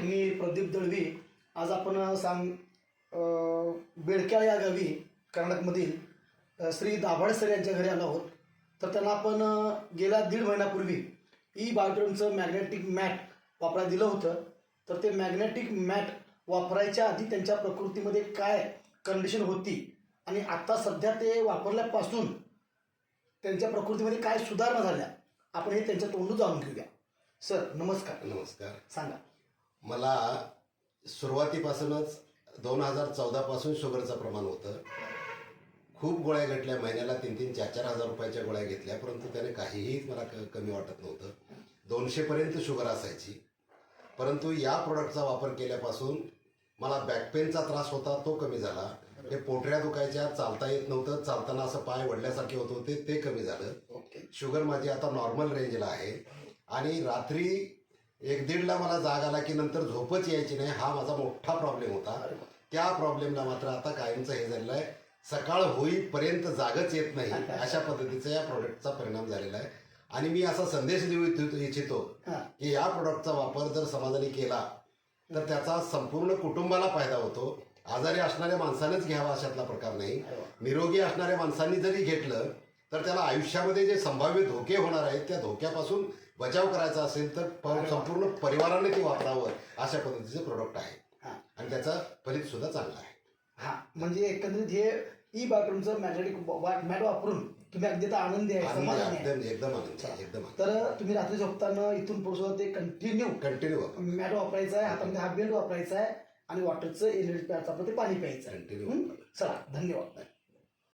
मी प्रदीप दळवी. आज आपण बेडक्याळ या गावी कर्नाटकमधील श्री दाभाडे सर यांच्या घरी आलो आहोत. तर त्यांना आपण गेल्या 1.5 महिन्यापूर्वी बायोटेकचं मॅग्नेटिक मॅट वापरायला दिलं होतं. तर ते मॅग्नेटिक मॅट वापरायच्या आधी त्यांच्या प्रकृतीमध्ये काय कंडिशन होती आणि आता सध्या ते वापरल्यापासून त्यांच्या प्रकृतीमध्ये काय सुधारणा झाल्या आपण हे त्यांच्या तोंडून जाणून घेऊया. सर नमस्कार. नमस्कार. सांगा. मला सुरुवातीपासूनच 2014 पासून शुगरचं प्रमाण होतं. खूप गोळ्या घेतल्या, महिन्याला 3-3, 4-4 हजार रुपयाच्या गोळ्या घेतल्या, परंतु त्याने काहीही मला कमी वाटत नव्हतं. 200 पर्यंत शुगर असायची. परंतु या प्रोडक्टचा वापर केल्यापासून मला बॅकपेनचा त्रास होता, तो कमी झाला. हे पोटऱ्या दुखायच्या, चालता येत नव्हतं, चालताना असं पाय वडल्यासारखे होत होते, ते कमी झालं. शुगर माझी आता नॉर्मल रेंजला आहे. आणि रात्री 1-1:30ला मला जाग आला की नंतर झोपच यायची नाही. हा माझा मोठा प्रॉब्लेम होता. त्या प्रॉब्लेमला मात्र आता कायमचं हे झालेलं आहे. सकाळ होईपर्यंत जागच येत नाही, अशा पद्धतीचा या प्रोडक्टचा परिणाम झालेला आहे. आणि मी असा संदेश देऊ इच्छितो की या प्रोडक्टचा वापर जर समाजाने केला तर त्याचा संपूर्ण कुटुंबाला फायदा होतो. आजारी असणाऱ्या माणसानेच घ्यावा अशातला प्रकार नाही. निरोगी असणाऱ्या माणसांनी जरी घेतलं तर त्याला आयुष्यामध्ये जे संभाव्य धोके होणार आहेत त्या धोक्यापासून बचाव करायचा असेल तर संपूर्ण परिवाराने ते वापरावं अशा पद्धतीचे प्रोडक्ट आहे. आणि त्याचा फलित सुद्धा चांगला आहे. म्हणजे एकंदरीत हे बायोटेकचं मॅग्नेटिक मॅट वापरून तुम्ही अगदी आनंदी आहे, समाधानी आहे. एकदम आनंद. तर तुम्ही रात्री झोपताना इथून पुढे ते कंटिन्यू मॅट वापरायचं आहे, हातामध्ये हा बेल्ट वापरायचा आहे आणि वॉटरचं एलईडी प्यायचं, आपलं ते पाणी प्यायचं आहे. कंटिन्यू. चला, धन्यवाद.